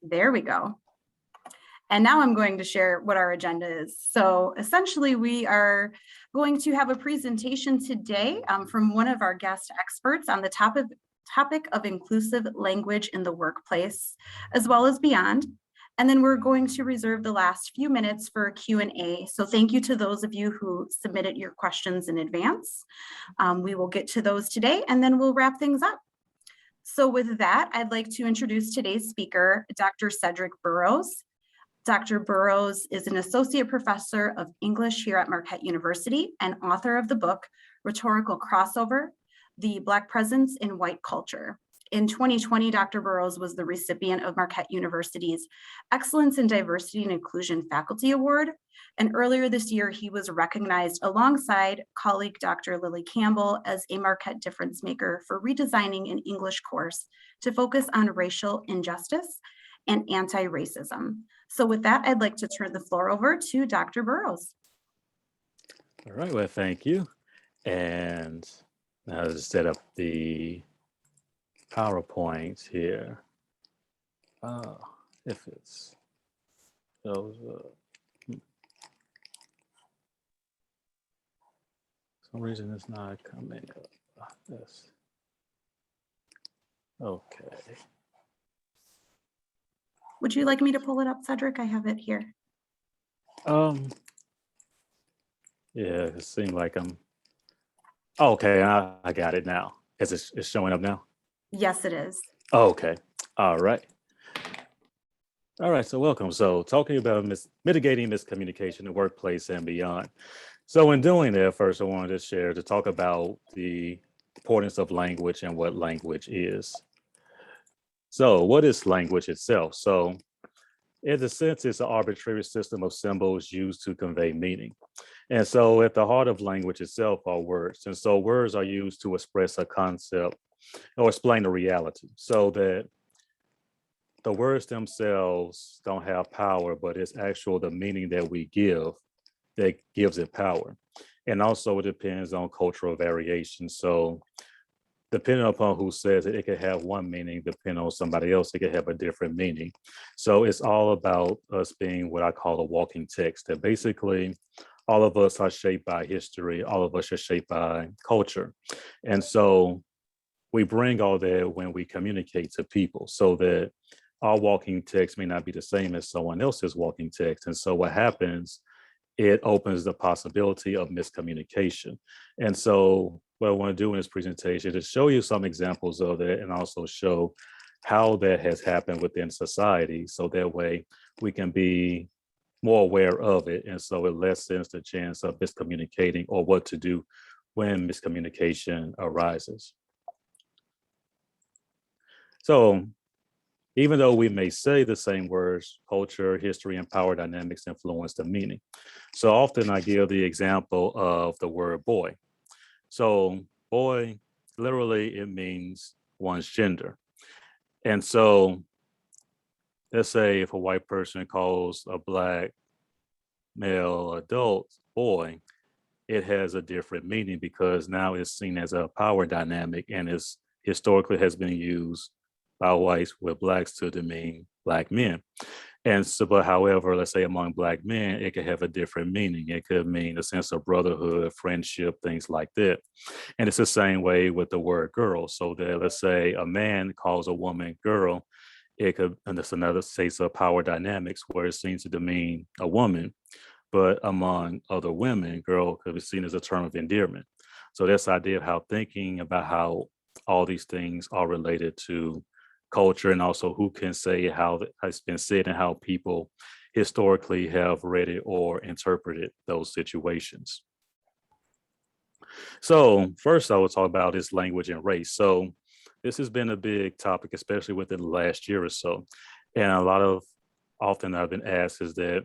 There we go. And now I'm going to share what our agenda is. So essentially, we are going to have a presentation today from one of our guest experts on the topic of inclusive language in the workplace, as well as beyond. And then we're going to reserve the last few minutes for a Q&A. So thank you to those of you who submitted your questions in advance. We will get to those today, and then we'll wrap things up. So with that, I'd like to introduce today's speaker, Dr. Cedric Burrows. Dr. Burrows is an associate professor of English here at Marquette University and author of the book, Rhetorical Crossover, The Black Presence in White Culture. In 2020, Dr. Burrows was the recipient of Marquette University's Excellence in Diversity and Inclusion Faculty Award. And earlier this year, he was recognized alongside colleague Dr. Lilly Campbell as a Marquette Difference Maker for redesigning an English course to focus on racial injustice and anti-racism. So with that, I'd like to turn the floor over to Dr. Burrows. All right, well, thank you. And now to set up the PowerPoint here. If it's those, some reason it's not coming up. This. Okay. Would you like me to pull it up, Cedric? I have it here. Yeah, it seemed like I'm. Okay, I got it now. Is it showing up now? Yes, it is. Okay. All right. All right. So welcome. So talking about mitigating miscommunication in the workplace and beyond. So in doing that, first I wanted to talk about the importance of language and what language is. So what is language itself? So in a sense, it's an arbitrary system of symbols used to convey meaning. And so at the heart of language itself are words. And so words are used to express a concept or explain the reality, so that the words themselves don't have power, but it's actual the meaning that we give that gives it power. And also it depends on cultural variation. So depending upon who says it, it could have one meaning. Depending on somebody else, it could have a different meaning. So it's all about us being what I call a walking text, that basically all of us are shaped by history. All of us are shaped by culture. And so we bring all that when we communicate to people, so that our walking text may not be the same as someone else's walking text. And so what happens, it opens the possibility of miscommunication. And so what I want to do in this presentation is show you some examples of it and also show how that has happened within society. So that way we can be more aware of it. And so it lessens the chance of miscommunicating or what to do when miscommunication arises. So even though we may say the same words, culture, history, and power dynamics influence the meaning. So often I give the example of the word boy. So boy, literally it means one's gender. And so let's say if a white person calls a Black male adult boy, it has a different meaning because now it's seen as a power dynamic, and it's historically has been used by whites with Blacks to demean Black men. And so, but however, let's say among Black men, it could have a different meaning. It could mean a sense of brotherhood, friendship, things like that. And it's the same way with the word girl. So that let's say a man calls a woman girl, it could, and that's another case of power dynamics where it seems to demean a woman, but among other women, girl could be seen as a term of endearment. So that's the idea of how thinking about how all these things are related to culture, and also who can say how it's been said and how people historically have read it or interpreted those situations. So first I will talk about is language and race. So this has been a big topic, especially within the last year or so. And often I've been asked is that,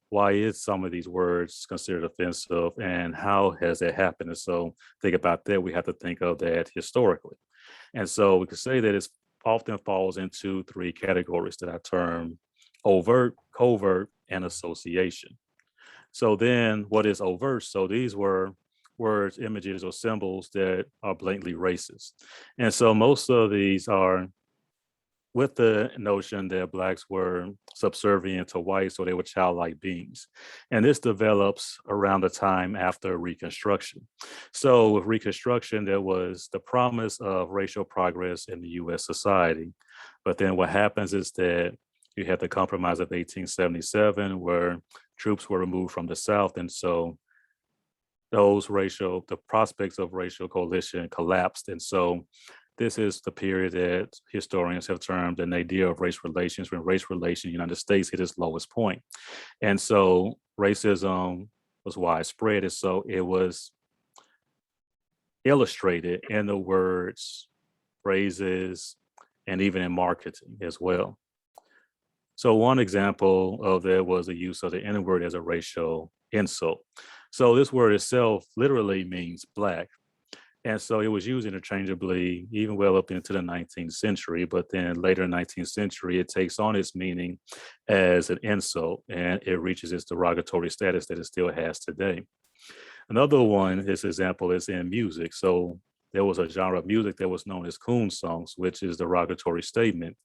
why is some of these words considered offensive and how has that happened? And so think about that, we have to think of that historically. And so we could say that it's often falls into three categories that I term overt, covert, and association. So then what is overt? So these were words, images, or symbols that are blatantly racist. And so most of these are with the notion that blacks were subservient to whites, so they were childlike beings. And this develops around the time after Reconstruction. So with Reconstruction, there was the promise of racial progress in the US society. But then what happens is that you had the Compromise of 1877, where troops were removed from the South. And so the prospects of racial coalition collapsed. And so this is the period that historians have termed the nadir of race relations, when race relations in the United States hit its lowest point. And so racism was widespread. And so it was illustrated in the words, phrases, and even in marketing as well. So one example of that was the use of the N word as a racial insult. So this word itself literally means black. And so it was used interchangeably even well up into the 19th century, but then later in the 19th century, it takes on its meaning as an insult and it reaches its derogatory status that it still has today. Another one, this example is in music. So there was a genre of music that was known as coon songs, which is derogatory statement.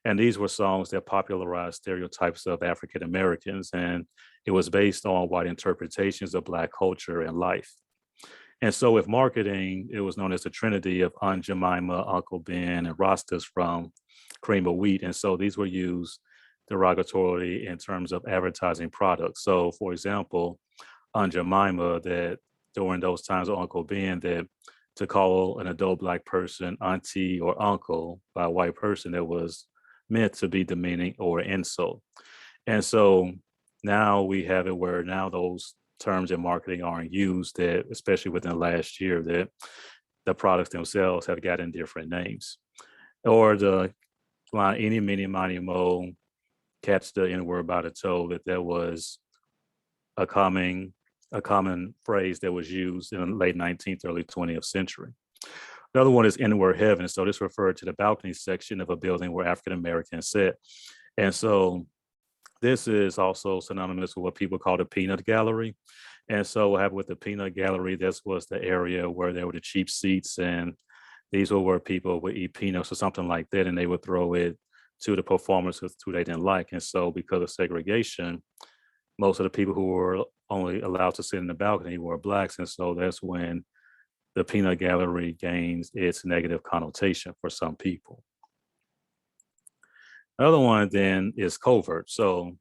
And these were songs that popularized stereotypes of African Americans, and it was based on white interpretations of Black culture and life. And so with marketing, it was known as the trinity of Aunt Jemima, Uncle Ben, and Rastas from Cream of Wheat. And so these were used derogatorily in terms of advertising products. So for example, Aunt Jemima, that during those times of Uncle Ben, that to call an adult Black person auntie or uncle by a white person, that was meant to be demeaning or an insult. And so now we have it where now those terms in marketing aren't used, that especially within the last year, that the products themselves have gotten different names. Or the line, any, mini, miny, mo, catch the N word by the toe, that was a common phrase that was used in the late 19th, early 20th century. Another one is N-word heaven. So this referred to the balcony section of a building where African Americans sit. And so this is also synonymous with what people call the peanut gallery. And so what happened with the peanut gallery, this was the area where there were the cheap seats, and these were where people would eat peanuts or something like that, and they would throw it to the performers who they didn't like. And so because of segregation, most of the people who were only allowed to sit in the balcony were Blacks. And so that's when the peanut gallery gains its negative connotation for some people. Another one then is covert. So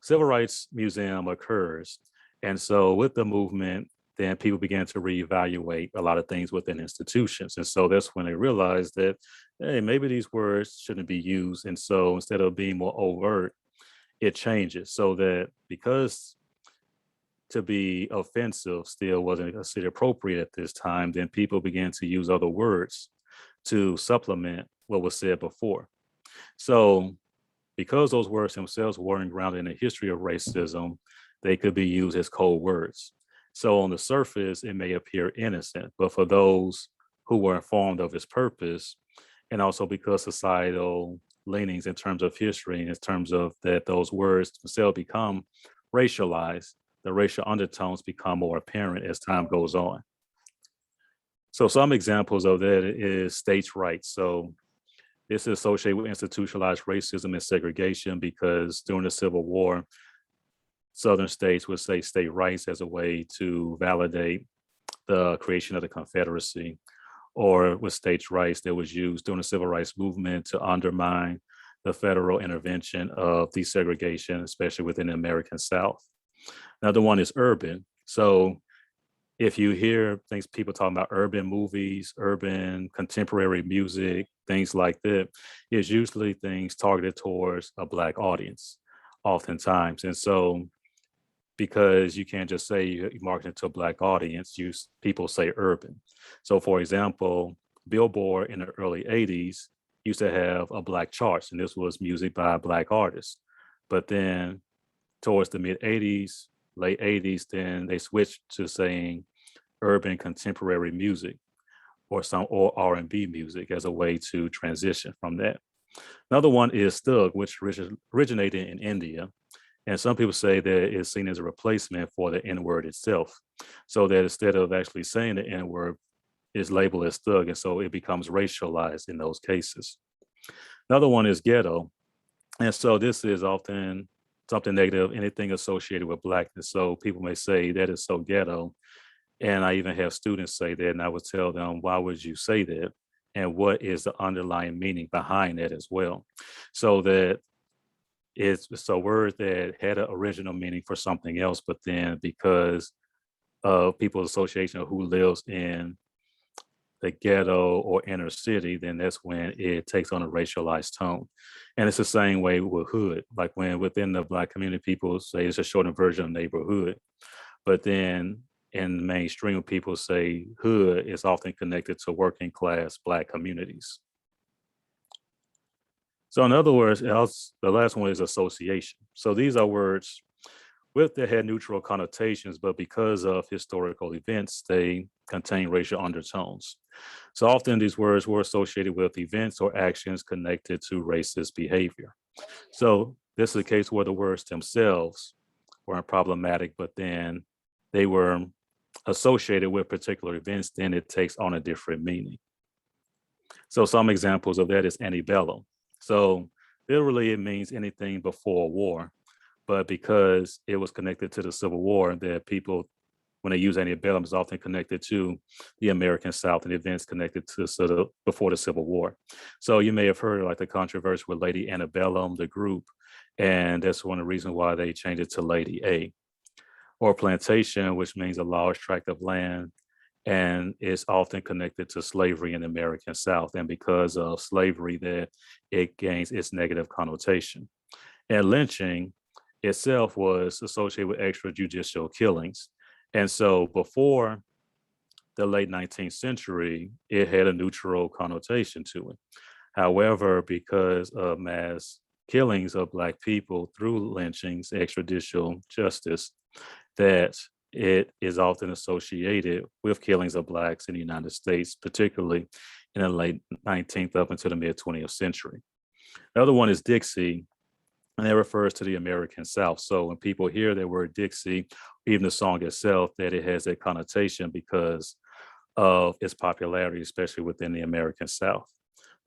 Civil Rights Museum occurs. And so with the movement, then people began to reevaluate a lot of things within institutions. And so that's when they realized that, hey, maybe these words shouldn't be used. And so instead of being more overt, it changes so that because to be offensive still wasn't considered appropriate at this time, then people began to use other words to supplement what was said before. So because those words themselves weren't grounded in the history of racism, they could be used as code words. So on the surface, it may appear innocent, but for those who were informed of its purpose, and also because societal leanings in terms of history, in terms of that those words themselves become racialized, the racial undertones become more apparent as time goes on. So some examples of that is states' rights. So this is associated with institutionalized racism and segregation because during the Civil War, Southern states would say state rights as a way to validate the creation of the Confederacy, or with states' rights that was used during the Civil Rights Movement to undermine the federal intervention of desegregation, especially within the American South. Another one is urban. So if you hear things, people talking about urban movies, urban contemporary music, things like that, it's usually things targeted towards a Black audience, oftentimes. And so because you can't just say you market it to a Black audience, people say urban. So for example, Billboard in the early 80s used to have a Black charts, and this was music by Black artists. But then towards the mid 80s, late 80s, then they switched to saying urban contemporary music or R&B music as a way to transition from that. Another one is Thug, which originated in India. And some people say that it's seen as a replacement for the N-word itself. So that instead of actually saying the N-word, it's labeled as thug. And so it becomes racialized in those cases. Another one is ghetto. And so this is often something negative, anything associated with Blackness. So people may say that is so ghetto. And I even have students say that, and I would tell them, why would you say that? And what is the underlying meaning behind that as well? So that it's a word that had an original meaning for something else, but then because of people's association of who lives in the ghetto or inner city, then that's when it takes on a racialized tone. And it's the same way with hood, like when within the Black community, people say it's a shortened version of neighborhood. But then in the mainstream, people say hood is often connected to working class Black communities. So in other words, the last one is association. So these are words with that had neutral connotations, but because of historical events, they contain racial undertones. So often these words were associated with events or actions connected to racist behavior. So this is a case where the words themselves weren't problematic, but then they were associated with particular events, then it takes on a different meaning. So some examples of that is antebellum. So literally it means anything before war, but because it was connected to the Civil War, that people, when they use antebellum, is often connected to the American South and events connected to sort of before the Civil War. So you may have heard like the controversy with Lady Antebellum, the group, and that's one of the reasons why they changed it to Lady A. Or plantation, which means a large tract of land, and is often connected to slavery in the American South. And because of slavery, that it gains its negative connotation. And lynching itself was associated with extrajudicial killings. And so before the late 19th century, it had a neutral connotation to it. However, because of mass killings of Black people through lynchings, extrajudicial justice, that it is often associated with killings of Blacks in the United States, particularly in the late 19th up until the mid 20th century. The other one is Dixie, and that refers to the American South. So when people hear the word Dixie, even the song itself, that it has that connotation because of its popularity, especially within the American South.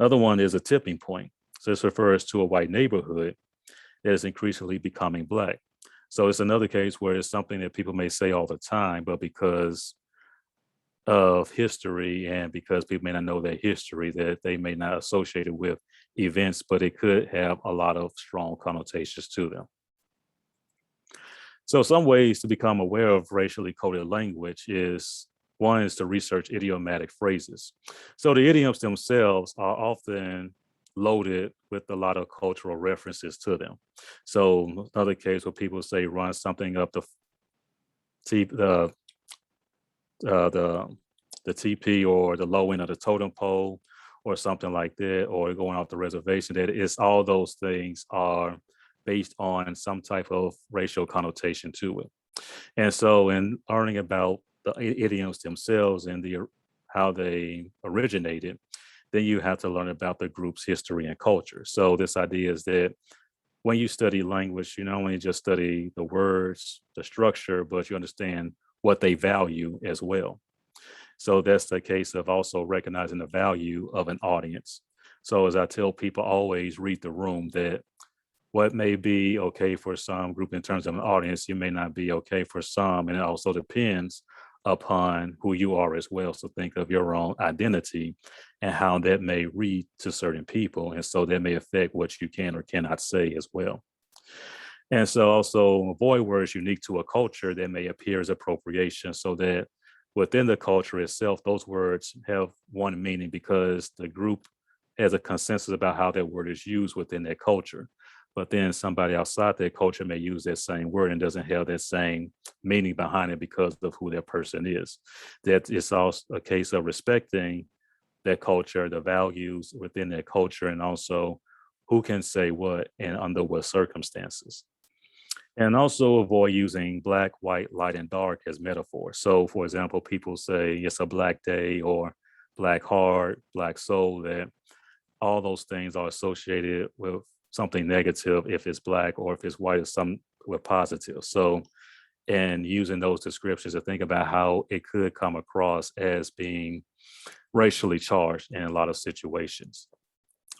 Another one is a tipping point. So this refers to a white neighborhood that is increasingly becoming Black. So it's another case where it's something that people may say all the time, but because of history and because people may not know their history, that they may not associate it with events, but it could have a lot of strong connotations to them. So some ways to become aware of racially coded language is one is to research idiomatic phrases. So the idioms themselves are often loaded with a lot of cultural references to them. So another case where people say run something up the TP or the low end of the totem pole or something like that, or going off the reservation, that is all those things are based on some type of racial connotation to it. And so in learning about the idioms themselves and how they originated, then you have to learn about the group's history and culture. So this idea is that when you study language, you not only just study the words, the structure, but you understand what they value as well. So that's the case of also recognizing the value of an audience. So as I tell people, always read the room, that what may be okay for some group in terms of an audience, you may not be okay for some. And it also depends upon who you are as well. So think of your own identity and how that may read to certain people. And so that may affect what you can or cannot say as well. And so also avoid words unique to a culture that may appear as appropriation, so that within the culture itself, those words have one meaning because the group has a consensus about how that word is used within that culture. But then somebody outside that culture may use that same word and doesn't have that same meaning behind it because of who that person is. That is also a case of respecting that culture, the values within that culture, and also who can say what and under what circumstances. And also avoid using black, white, light, and dark as metaphors. So for example, people say it's a black day or black heart, black soul, that all those things are associated with something negative if it's black, or if it's white, it's some with positive. So, and using those descriptions to think about how it could come across as being racially charged in a lot of situations.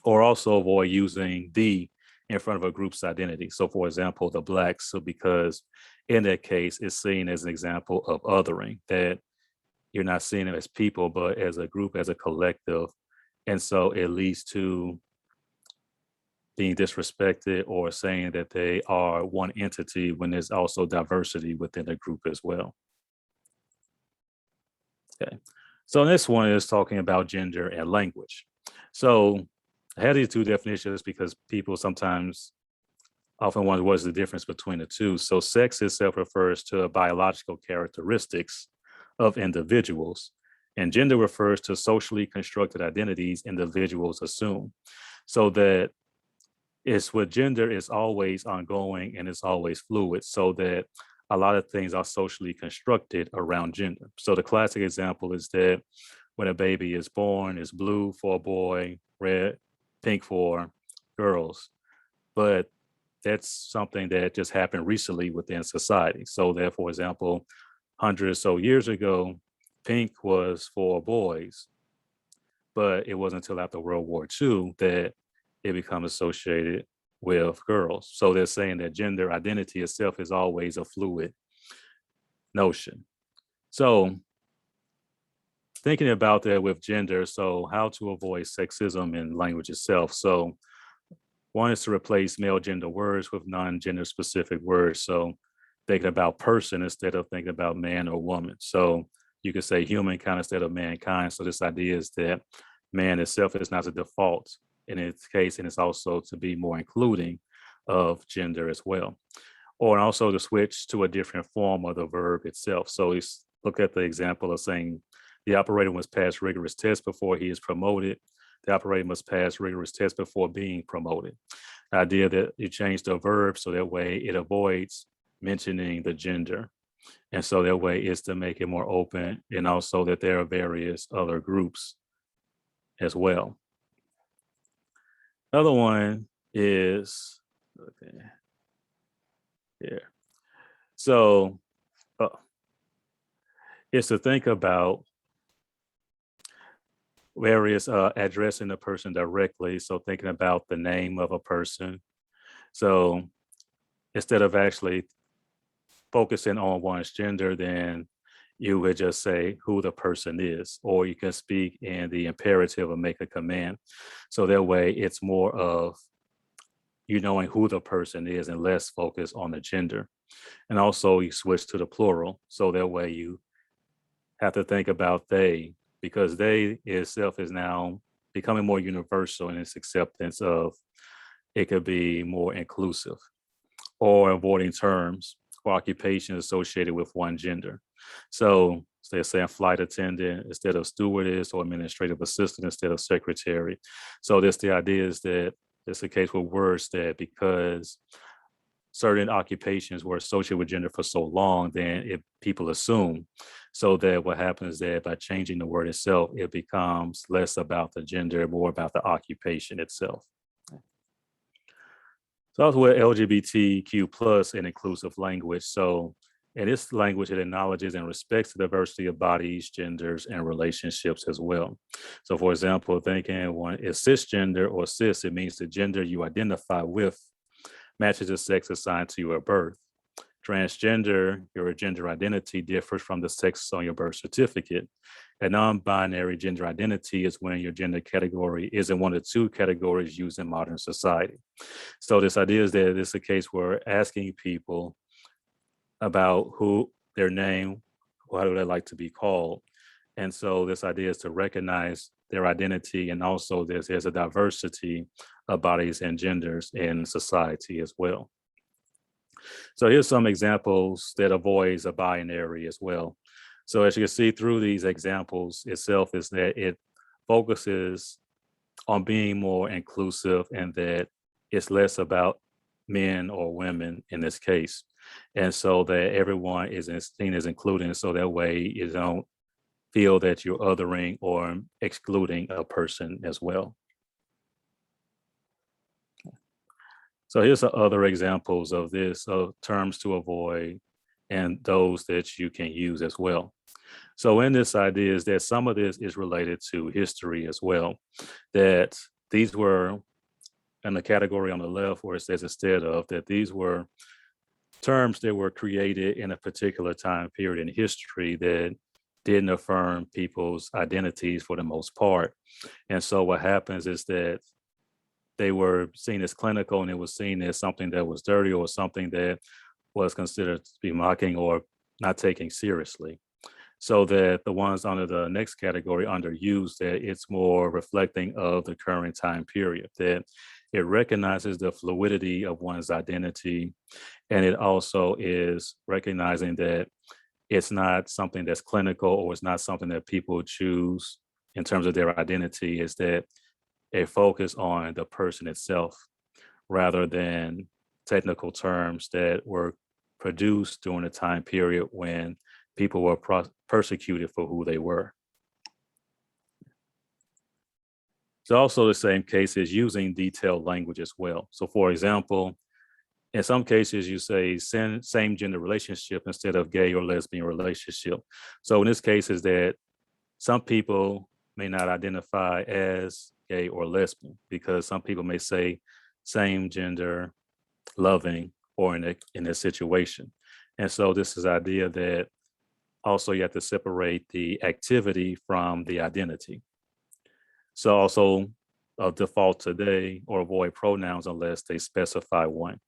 or also avoid using the in front of a group's identity. So for example, the Blacks, so because in that case, it's seen as an example of othering, that you're not seeing them as people, but as a group, as a collective. And so it leads to being disrespected or saying that they are one entity when there's also diversity within the group as well. Okay. So this one is talking about gender and language. So I had these two definitions because people sometimes often wonder what is the difference between the two. So sex itself refers to biological characteristics of individuals, and gender refers to socially constructed identities individuals assume. So that it's with gender is always ongoing and it's always fluid, so that a lot of things are socially constructed around gender. So the classic example is that when a baby is born, it's blue for a boy, red, pink for girls. But that's something that just happened recently within society. So that, for example, hundreds or so years ago, pink was for boys, but it wasn't until after World War II that it became associated with girls. So they're saying that gender identity itself is always a fluid notion. So thinking about that with gender, so how to avoid sexism in language itself. So one is to replace male gender words with non-gender specific words. So thinking about person instead of thinking about man or woman. So you could say humankind instead of mankind. So this idea is that man itself is not the default in its case, and it's also to be more including of gender as well. Or also to switch to a different form of the verb itself. So let's look at the example of saying the operator must pass rigorous tests before he is promoted. The operator must pass rigorous tests before being promoted. The idea that you change the verb so that way it avoids mentioning the gender. And so that way is to make it more open, and also that there are various other groups as well. Another one is, okay, here. So it's to think about various addressing the person directly. So thinking about the name of a person. So instead of actually focusing on one's gender, then you would just say who the person is, or you can speak in the imperative and make a command. So that way it's more of you knowing who the person is and less focus on the gender. And also you switch to the plural. So that way you have to think about they, because they itself is now becoming more universal in its acceptance of it could be more inclusive, or avoiding terms or occupations associated with one gender. So they're saying flight attendant instead of stewardess, or administrative assistant instead of secretary. So this the idea is that it's the case with words that because certain occupations were associated with gender for so long, then people assume. So that what happens is that by changing the word itself, it becomes less about the gender, more about the occupation itself. So that's with LGBTQ plus and inclusive language. So in this language, it acknowledges and respects the diversity of bodies, genders, and relationships as well. So for example, thinking one is cisgender or cis, it means the gender you identify with matches the sex assigned to you at birth. Transgender, your gender identity differs from the sex on your birth certificate. A non-binary gender identity is when your gender category isn't one of two categories used in modern society. So this idea is that it's a case where asking people about who their name, how do they like to be called. And so this idea is to recognize their identity, and also there's a diversity of bodies and genders in society as well. So here's some examples that avoids a binary as well. So as you can see through these examples itself is that it focuses on being more inclusive, and that it's less about men or women in this case. And so that everyone is seen as including, so that way you don't feel that you're othering or excluding a person as well. So here's some other examples of this, of terms to avoid and those that you can use as well. So in this idea is that some of this is related to history as well, that these were in the category on the left where it says instead of, that these were terms that were created in a particular time period in history that didn't affirm people's identities for the most part. And so what happens is that they were seen as clinical, and it was seen as something that was dirty or something that was considered to be mocking or not taken seriously. So that the ones under the next category, underused, that it's more reflecting of the current time period, that it recognizes the fluidity of one's identity. And it also is recognizing that it's not something that's clinical, or it's not something that people choose in terms of their identity. Is that a focus on the person itself rather than technical terms that were produced during a time period when people were persecuted for who they were. It's also the same case as using detailed language as well. So for example, in some cases you say same gender relationship instead of gay or lesbian relationship. So in this case is that some people may not identify as gay or lesbian because some people may say same gender loving or in a situation. And so this is the idea that also you have to separate the activity from the identity. So also default to they or avoid pronouns unless they specify one.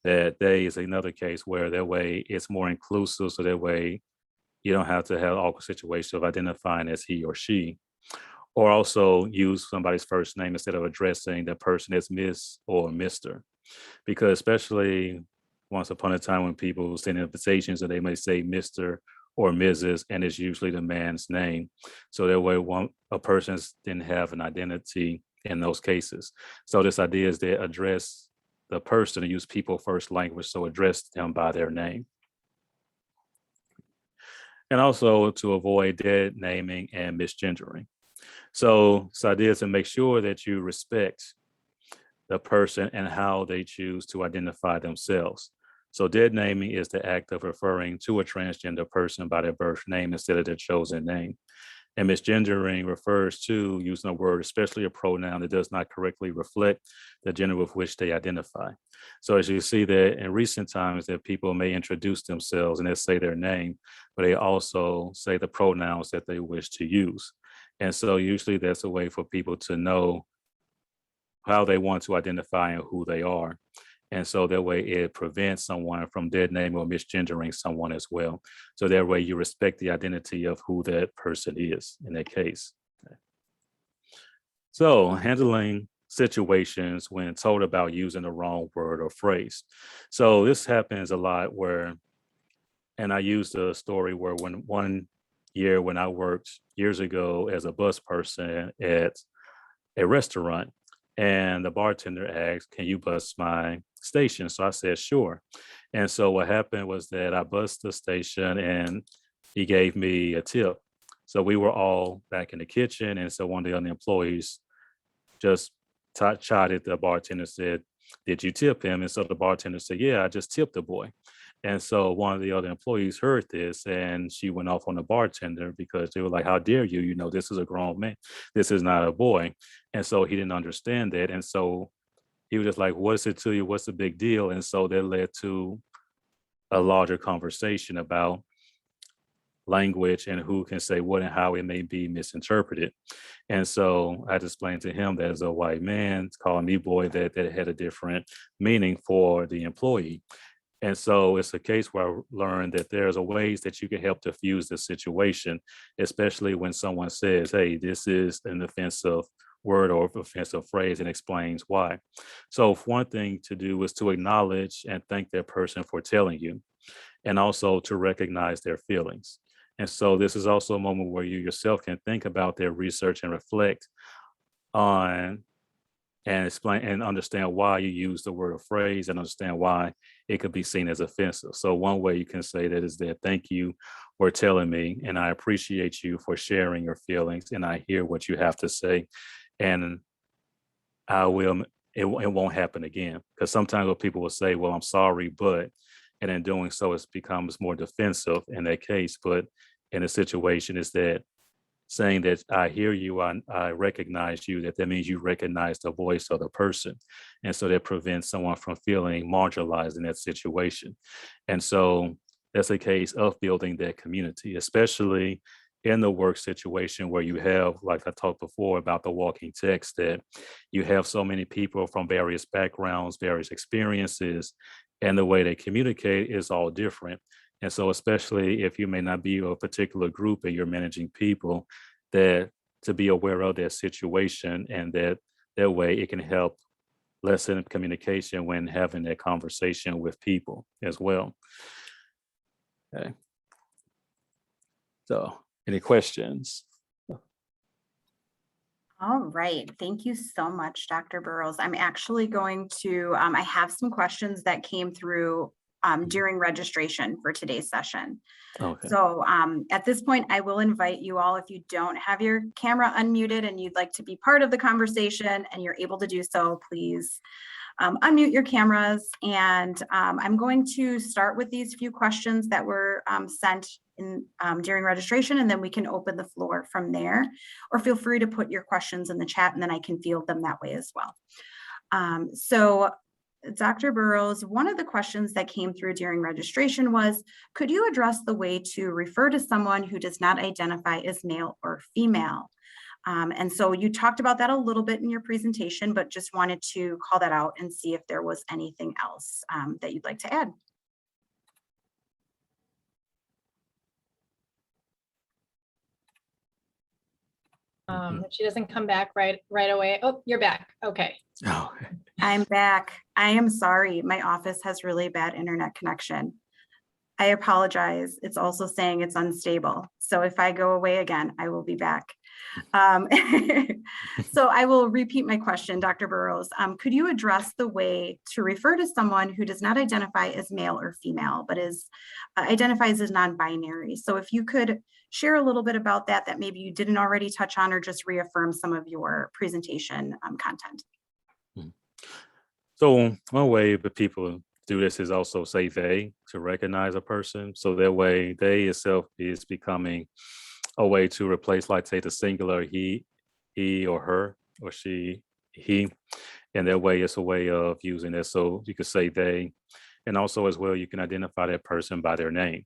That they is another case where that way it's more inclusive, so that way you don't have to have awkward situation of identifying as he or she. Or also use somebody's first name instead of addressing the person as Miss or Mr. Because especially once upon a time when people send invitations and they may say Mr. or Mrs. and it's usually the man's name. So that way a person didn't have an identity in those cases. So this idea is to address the person and use people first language, so address them by their name. And also to avoid dead naming and misgendering. So this idea is to make sure that you respect the person and how they choose to identify themselves. So dead naming is the act of referring to a transgender person by their birth name instead of their chosen name. And misgendering refers to using a word, especially a pronoun, that does not correctly reflect the gender with which they identify. So as you see that in recent times that people may introduce themselves and they say their name, but they also say the pronouns that they wish to use. And so usually that's a way for people to know how they want to identify and who they are. And so that way it prevents someone from dead naming or misgendering someone as well. So that way you respect the identity of who that person is in that case. Okay. So handling situations when told about using the wrong word or phrase. So this happens a lot where, and I used a story where one year when I worked years ago as a bus person at a restaurant, and the bartender asked, "Can you bus my station?" So I said, "Sure." And so what happened was that I bussed the station and he gave me a tip. So we were all back in the kitchen. And so one of the other employees just chided the bartender, said, "Did you tip him?" And so the bartender said, "Yeah, I just tipped the boy." And so one of the other employees heard this and she went off on the bartender because they were like, "How dare you? You know, this is a grown man. This is not a boy." And so he didn't understand that. And so he was just like, "What is it to you? What's the big deal?" And so that led to a larger conversation about language and who can say what and how it may be misinterpreted. And so I had to explain to him that as a white man calling me boy, that had a different meaning for the employee. And so it's a case where I learned that there's a ways that you can help diffuse the situation, especially when someone says, "Hey, this is an offensive word or offensive phrase," and explains why. So one thing to do is to acknowledge and thank that person for telling you, and also to recognize their feelings. And so this is also a moment where you yourself can think about their research and reflect on and explain and understand why you use the word or phrase and understand why it could be seen as offensive. So one way you can say that is that, "Thank you for telling me, and I appreciate you for sharing your feelings, and I hear what you have to say, and I will, it won't happen again." Because sometimes what people will say, "Well, I'm sorry, but," and in doing so, it becomes more defensive in that case. But in a situation is that saying that I hear you, I recognize you, that means you recognize the voice of the person. And so that prevents someone from feeling marginalized in that situation. And so that's a case of building that community, especially in the work situation where you have, like I talked before about the walking text, that you have so many people from various backgrounds, various experiences, and the way they communicate is all different. And so, especially if you may not be a particular group and you're managing people, that to be aware of their situation, and that way it can help lessen communication when having that conversation with people as well. Okay. So, any questions? All right. Thank you so much, Dr. Burrows. I'm actually going to, I have some questions that came through during registration for today's session. Okay. So at this point, I will invite you all, if you don't have your camera unmuted and you'd like to be part of the conversation and you're able to do so, please unmute your cameras. And I'm going to start with these few questions that were sent in during registration, and then we can open the floor from there, or feel free to put your questions in the chat and then I can field them that way as well. So Dr. Burrows, one of the questions that came through during registration was, could you address the way to refer to someone who does not identify as male or female? And so you talked about that a little bit in your presentation, but just wanted to call that out and see if there was anything else that you'd like to add. If she doesn't come back right away. Oh, you're back. Okay. Oh. I'm back. I am sorry. My office has really bad internet connection. I apologize. It's also saying it's unstable. So if I go away again, I will be back. So I will repeat my question, Dr. Burrows. Could you address the way to refer to someone who does not identify as male or female, but identifies as non-binary? So if you could share a little bit about that maybe you didn't already touch on, or just reaffirm some of your presentation content. So one way that people do this is also say they, to recognize a person. So that way they itself is becoming a way to replace, like, say, the singular he or her, or she, he. And that way it's a way of using it. So you could say they, and also as well, you can identify that person by their name.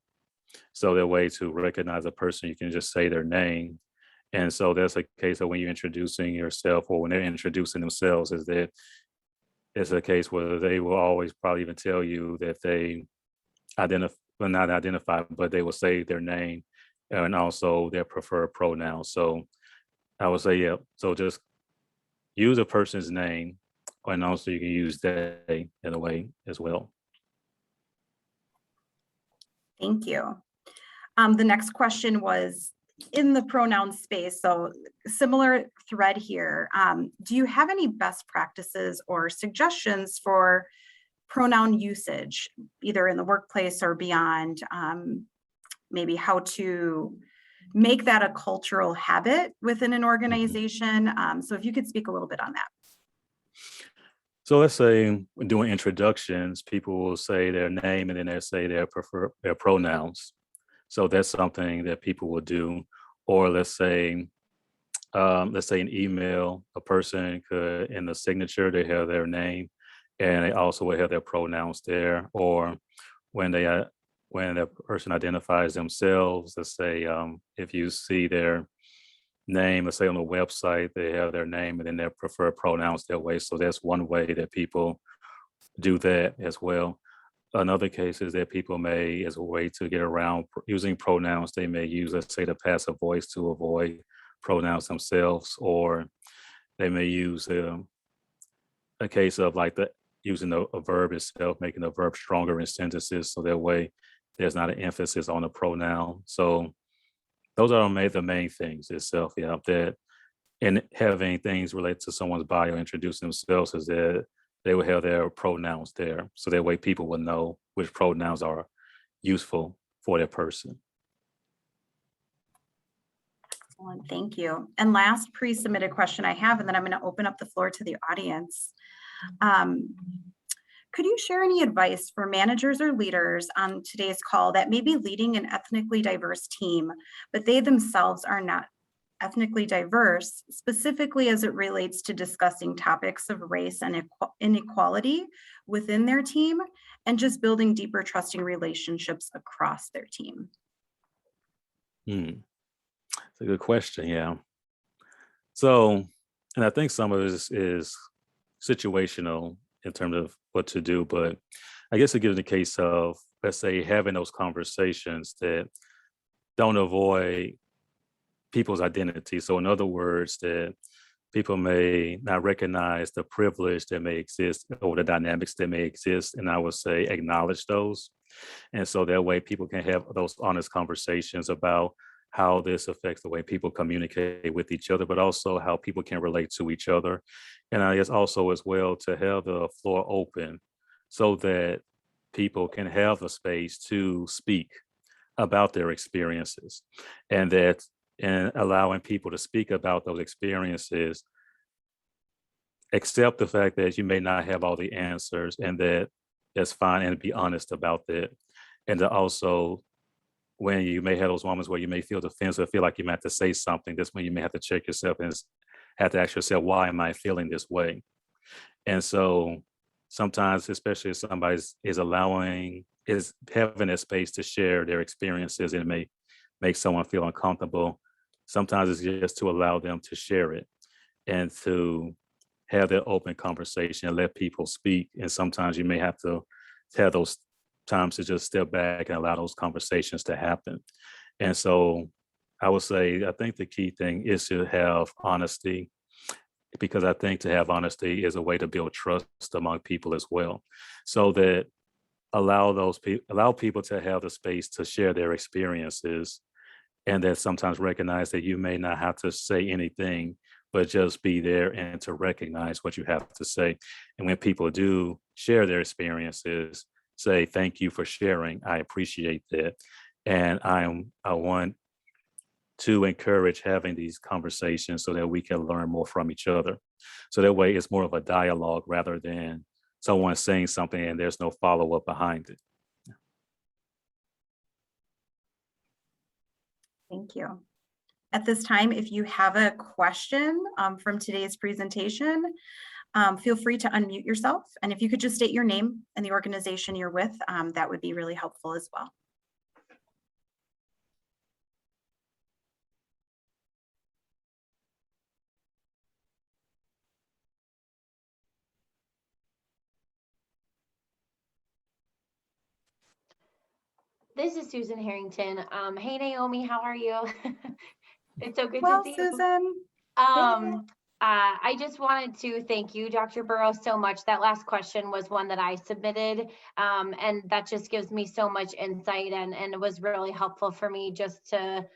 So that way to recognize a person, you can just say their name. And so that's a case of when you're introducing yourself, or when they're introducing themselves, is that it's a case where they will always probably even tell you that they not identify, but they will say their name and also their preferred pronoun. So I would say, yeah, so just use a person's name, and also you can use they in a way as well. Thank you. The next question was in the pronoun space. So similar thread here. Do you have any best practices or suggestions for pronoun usage, either in the workplace or beyond? Maybe how to make that a cultural habit within an organization. So if you could speak a little bit on that. So let's say when doing introductions, people will say their name and then they say their pronouns. So that's something that people will do. Or let's say an email, a person could, in the signature, they have their name and they also will have their pronouns there. Or when the person identifies themselves, let's say if you see their name, let's say on the website, they have their name and then their preferred pronouns that way. So that's one way that people do that as well. Another case is that people may, as a way to get around using pronouns, they may use, let's say, the passive voice to avoid pronouns themselves, or they may use a case of like using a verb itself, making the verb stronger in sentences, so that way there's not an emphasis on the pronoun. So those are the main things itself, yeah, that, and having things related to someone's bio, introducing themselves, is that they will have their pronouns there. So that way people will know which pronouns are useful for their person. Excellent, thank you. And last pre-submitted question I have, and then I'm going to open up the floor to the audience. Could you share any advice for managers or leaders on today's call that may be leading an ethnically diverse team, but they themselves are not ethnically diverse, specifically as it relates to discussing topics of race and inequality within their team, and just building deeper trusting relationships across their team? Hmm. It's a good question. Yeah. So, and I think some of this is situational in terms of what to do, but I guess it gives the case of, let's say, having those conversations that don't avoid people's identity. So, in other words, that people may not recognize the privilege that may exist or the dynamics that may exist, and I would say acknowledge those. And so that way people can have those honest conversations about how this affects the way people communicate with each other, but also how people can relate to each other. And I guess also as well to have the floor open so that people can have a space to speak about their experiences, and that in allowing people to speak about those experiences, accept the fact that you may not have all the answers, and that that's fine, and be honest about that. And to also, when you may have those moments where you may feel defensive, feel like you might have to say something, that's when you may have to check yourself and have to ask yourself, why am I feeling this way? And so sometimes, especially if somebody is having a space to share their experiences, and it may make someone feel uncomfortable. Sometimes it's just to allow them to share it and to have that open conversation and let people speak. And sometimes you may have to have those times to just step back and allow those conversations to happen. And so I would say, I think the key thing is to have honesty, because I think to have honesty is a way to build trust among people as well. So that allow people to have the space to share their experiences, and that sometimes recognize that you may not have to say anything, but just be there and to recognize what you have to say. And when people do share their experiences, say, thank you for sharing. I appreciate that. And I want to encourage having these conversations so that we can learn more from each other. So that way it's more of a dialogue rather than someone saying something and there's no follow-up behind it. Thank you. At this time, if you have a question from today's presentation, feel free to unmute yourself. And if you could just state your name and the organization you're with, that would be really helpful as well. This is Susan Harrington. Hey, Naomi, how are you? It's so good Well, to see Susan. you. I just wanted to thank you, Dr. Burrows, so much. That last question was one that I submitted, and that just gives me so much insight, and it was really helpful for me just to,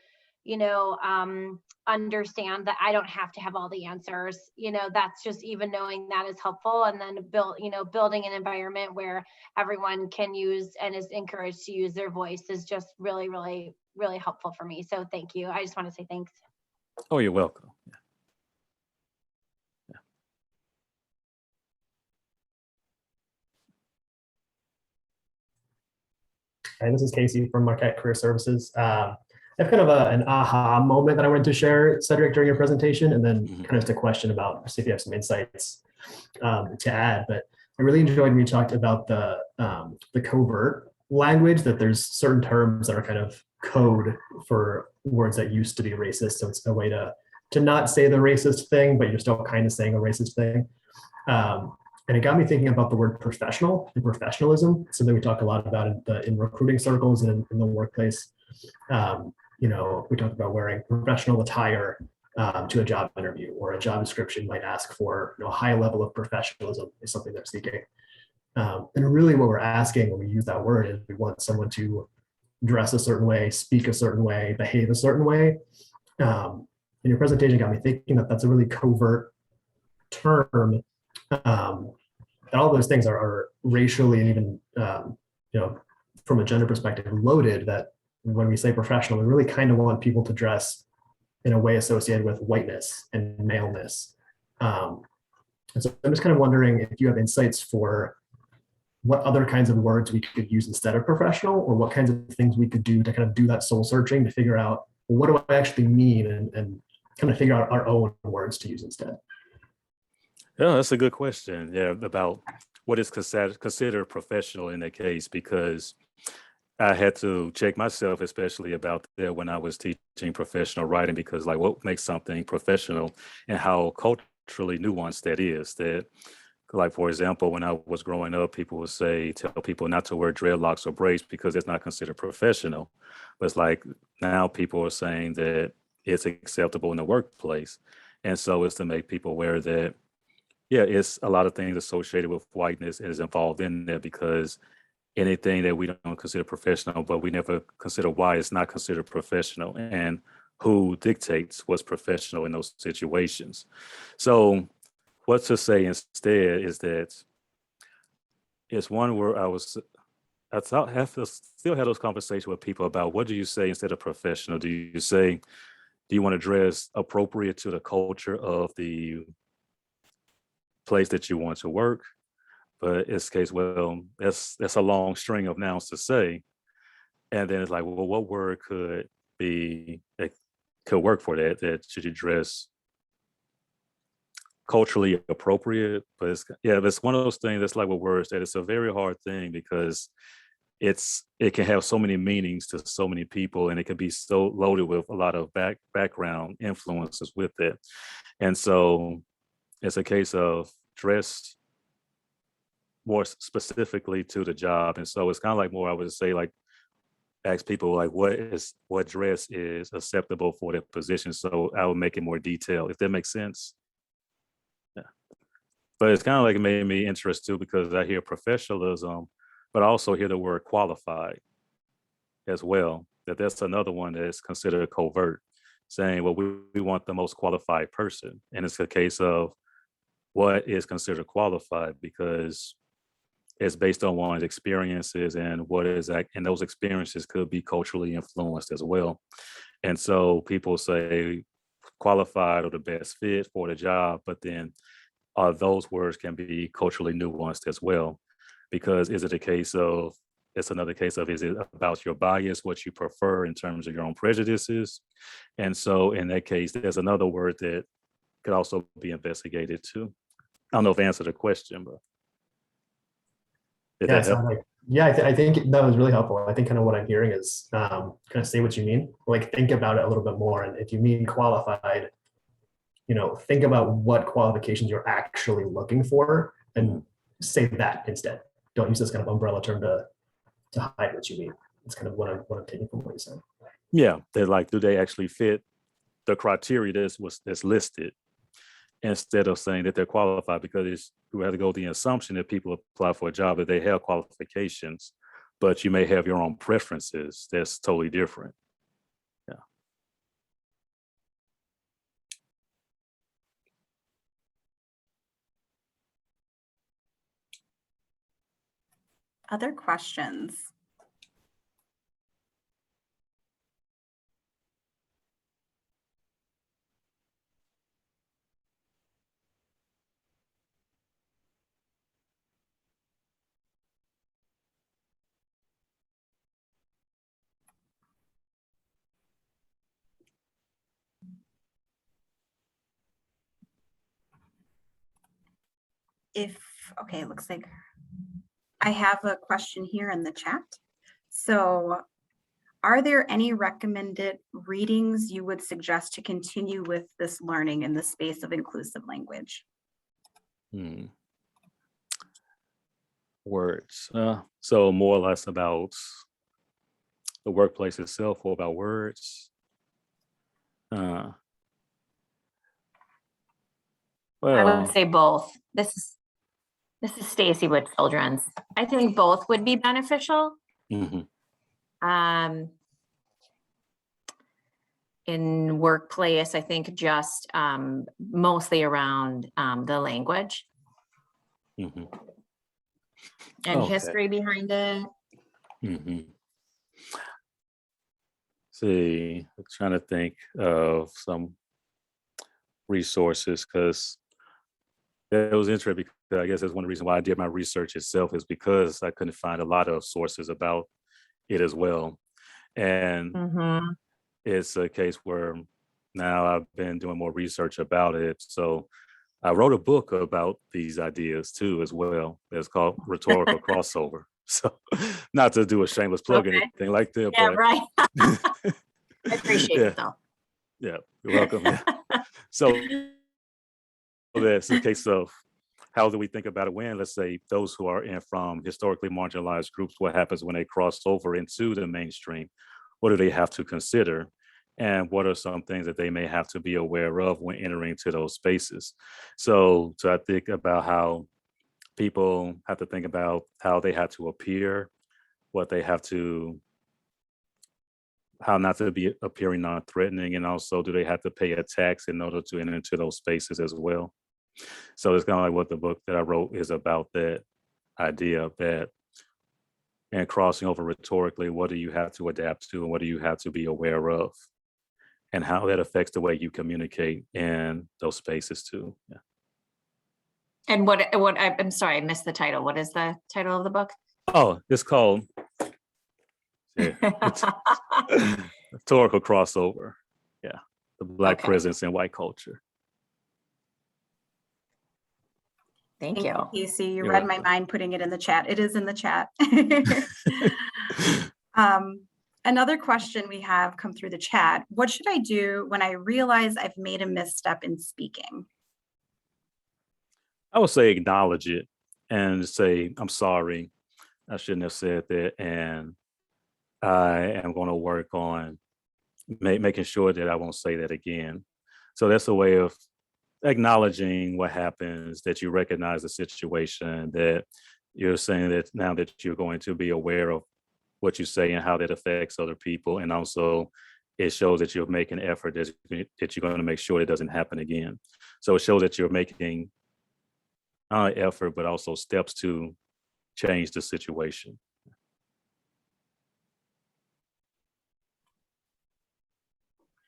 understand that I don't have to have all the answers. That's just, even knowing that is helpful. And then building an environment where everyone can use and is encouraged to use their voice is just really, really, really helpful for me. So thank you. I just want to say thanks. Oh, you're welcome. Hi, this is Casey from Marquette Career Services. I have kind of an aha moment that I wanted to share, Cedric, during your presentation, and then kind of just a question about, see if you have some insights to add. But I really enjoyed when you talked about the covert language, that there's certain terms that are kind of code for words that used to be racist. So it's a way to not say the racist thing, but you're still kind of saying a racist thing. And it got me thinking about the word professional and professionalism, something we talk a lot about in recruiting circles and in the workplace. We talk about wearing professional attire to a job interview, or a job description might ask for a high level of professionalism is something they're seeking. And really what we're asking when we use that word is we want someone to dress a certain way, speak a certain way, behave a certain way. And your presentation got me thinking that that's a really covert term. And all those things are racially and even, from a gender perspective, loaded, that when we say professional, we really kind of want people to dress in a way associated with whiteness and maleness. And so I'm just kind of wondering if you have insights for what other kinds of words we could use instead of professional, or what kinds of things we could do to kind of do that soul searching to figure out, well, what do I actually mean, and kind of figure out our own words to use instead. Yeah, that's a good question. Yeah, about what is considered professional in that case, because I had to check myself, especially about that when I was teaching professional writing, because like what makes something professional and how culturally nuanced that is. That, like, for example, when I was growing up, people would tell people not to wear dreadlocks or braids because it's not considered professional. But it's like now people are saying that it's acceptable in the workplace. And so it's to make people aware that, yeah, it's a lot of things associated with whiteness is involved in there, because anything that we don't consider professional, but we never consider why it's not considered professional and who dictates what's professional in those situations. So what to say instead is that it's one where still have those conversations with people about what do you say instead of professional? Do you want to dress appropriate to the culture of the place that you want to work? But it's case, well, that's a long string of nouns to say. And then it's like, well, what word could work for that? That should you dress culturally appropriate? But it's one of those things that's like with words, that it's a very hard thing, because it can have so many meanings to so many people, and it can be so loaded with a lot of background influences with it. And so it's a case of dress more specifically to the job. And so it's kind of like more, I would say, like, ask people like what dress is acceptable for their position. So I would make it more detailed, if that makes sense. Yeah. But it's kind of like it made me interested too, because I hear professionalism, but I also hear the word qualified as well. That's another one that's considered covert, saying, well, we want the most qualified person. And it's a case of what is considered qualified, because it's based on one's experiences and and those experiences could be culturally influenced as well. And so people say qualified or the best fit for the job, but then those words can be culturally nuanced as well. Because it's another case of, is it about your bias, what you prefer in terms of your own prejudices? And so in that case, there's another word that could also be investigated too. I don't know if I answered the question, but did that help? I think that was really helpful. I think kind of what I'm hearing is kind of say what you mean, like think about it a little bit more. And if you mean qualified, think about what qualifications you're actually looking for and say that instead. Don't use this kind of umbrella term to hide what you mean. It's kind of what I'm taking from what you said. Yeah, they're like, do they actually fit the criteria that's listed, instead of saying that they're qualified? Because we have to go with the assumption that people apply for a job that they have qualifications, but you may have your own preferences. That's totally different. Yeah. Other questions? Okay, it looks like I have a question here in the chat. So, are there any recommended readings you would suggest to continue with this learning in the space of inclusive language? Words. So more or less about the workplace itself, or about words? I Well, would say both. This is Stacy with Children's. I think both would be beneficial. mhm. In workplace, I think just mostly around the language Mhm. and Okay. history behind it. Mhm. See, I'm trying to think of some resources, because it was interesting, because I guess that's one reason why I did my research itself, is because I couldn't find a lot of sources about it as well. And Mhm. it's a case where now I've been doing more research about it. So I wrote a book about these ideas too, as well. It's called Rhetorical Crossover. So not to do a shameless plug or Okay. anything like that, Yeah, but right. I appreciate yeah, it though. yeah, you're welcome. Yeah. So that's the case of how do we think about it when, let's say, those who are in from historically marginalized groups, what happens when they cross over into the mainstream? What do they have to consider? And what are some things that they may have to be aware of when entering to those spaces? So I think about how people have to think about how they have to appear, what they have to, how not to be appearing non-threatening, and also do they have to pay a tax in order to enter into those spaces as well? So it's kind of like what the book that I wrote is about, that idea of that, and crossing over rhetorically, what do you have to adapt to and what do you have to be aware of, and how that affects the way you communicate in those spaces too. Yeah. And I'm sorry, I missed the title. What is the title of the book? Oh, it's called, yeah, it's Rhetorical Crossover. Yeah. The Black Okay. presence in white culture. Thank you. Casey. You You're read my welcome. mind putting it in the chat. It is in the chat. Another question we have come through the chat: what should I do when I realize I've made a misstep in speaking? I would say acknowledge it and say, I'm sorry, I shouldn't have said that. And I am going to work on making sure that I won't say that again. So that's a way of acknowledging what happens, that you recognize the situation, that you're saying that now that you're going to be aware of what you say and how that affects other people. And also it shows that you're making effort that you're going to make sure it doesn't happen again. So it shows that you're making effort, but also steps to change the situation.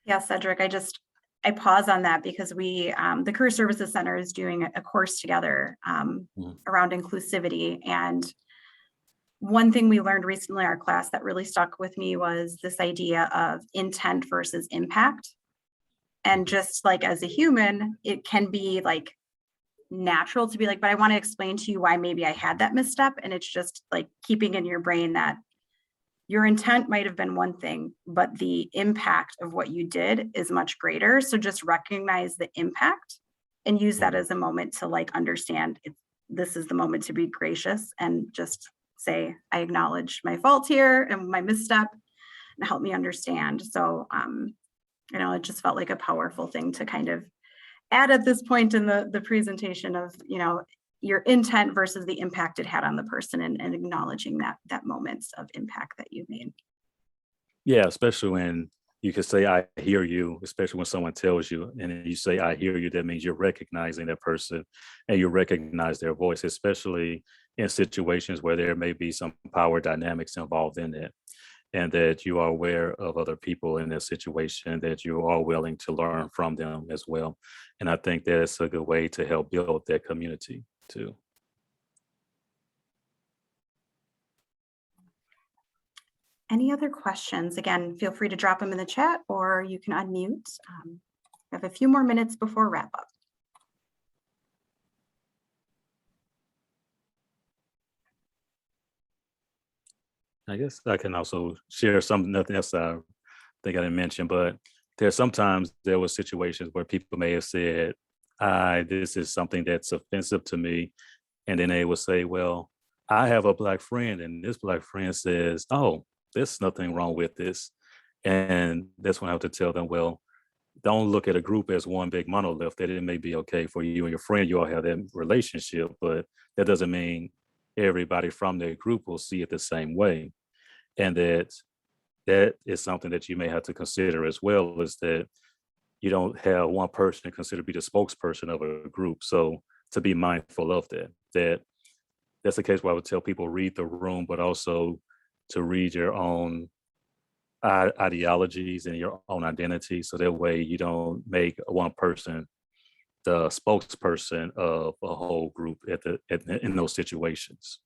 Yeah, Cedric, I pause on that because the Career Services Center is doing a course together around inclusivity. And one thing we learned recently in our class that really stuck with me was this idea of intent versus impact. And just like as a human, it can be like natural to be like, but I want to explain to you why maybe I had that misstep. And it's just like keeping in your brain that your intent might have been one thing, but the impact of what you did is much greater. So just recognize the impact and use that as a moment to like understand this is the moment to be gracious and just say, I acknowledge my fault here and my misstep, and help me understand. So, it just felt like a powerful thing to kind of add at this point in the presentation of, your intent versus the impact it had on the person, and acknowledging that moments of impact that you made. Yeah, especially when you can say, I hear you, especially when someone tells you and you say, I hear you, that means you're recognizing that person and you recognize their voice, especially in situations where there may be some power dynamics involved in it, and that you are aware of other people in that situation, that you are willing to learn from them as well. And I think that's a good way to help build that community too. Any other questions? Again, feel free to drop them in the chat or you can unmute. We have a few more minutes before wrap up. I guess I can also share something, nothing else I think I didn't mention, but there were situations where people may have said, this is something that's offensive to me. And then they would say, well, I have a Black friend and this Black friend says, oh, there's nothing wrong with this. And that's when I have to tell them, well, don't look at a group as one big monolith, that it may be okay for you and your friend, you all have that relationship, but that doesn't mean everybody from that group will see it the same way. And that is something that you may have to consider as well, is that you don't have one person considered to be the spokesperson of a group. So to be mindful of that's the case where I would tell people read the room, but also to read your own ideologies and your own identity. So that way you don't make one person the spokesperson of a whole group in those situations.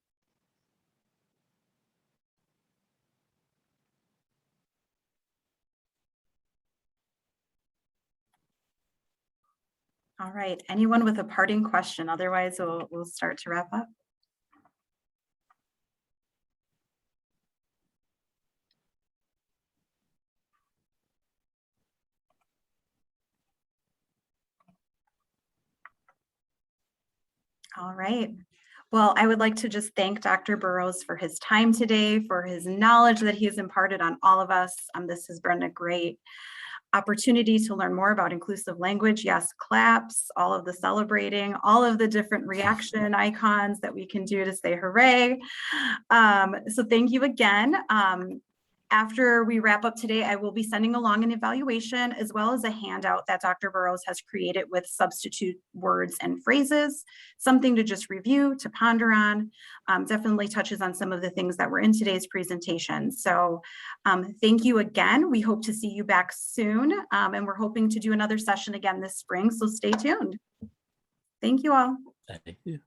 All right, anyone with a parting question? Otherwise, we'll start to wrap up. All right. Well, I would like to just thank Dr. Burrows for his time today, for his knowledge that he has imparted on all of us. This has been a great opportunity to learn more about inclusive language. Yes, claps, all of the celebrating, all of the different reaction icons that we can do to say hooray. So thank you again. After we wrap up today, I will be sending along an evaluation as well as a handout that Dr. Burrows has created with substitute words and phrases, something to just review, to ponder on. Definitely touches on some of the things that were in today's presentation. So thank you again. We hope to see you back soon. And we're hoping to do another session again this spring, so stay tuned. Thank you all. Thank you.